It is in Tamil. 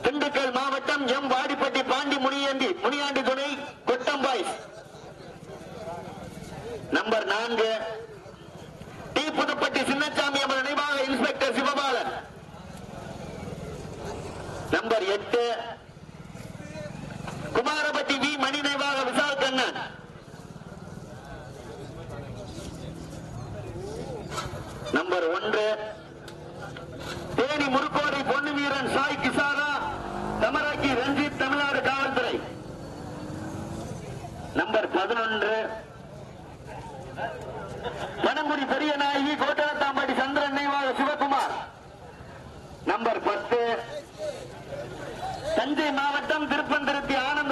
திண்டுக்கல் மாவட்டம் எம் வாடிப்பட்டி பாண்டி முனியாண்டி துணை கொட்டம்பாய் நம்பர் 4 டி புதுப்பட்டி சின்னசாமி அமர் நினைவாக inspector Sivabalan. Number 8 Kumarapatti V Mani நினைவாக விசால் கண்ணன். நம்பர் 1 தேனி முருக்கோடை பொன்னு வீரன் சாய் கிசாரா தமராக்கி ரஞ்சித் தமிழ்நாடு காவல்துறை. நம்பர் 11 பனங்குடி பெரிய நாயகி கோட்டரத்தாம்பட்டி சந்திரன் நினைவாக சிவகுமார். நம்பர் 10 தஞ்சை மாவட்டம் திருப்பந்திருத்தி ஆனந்த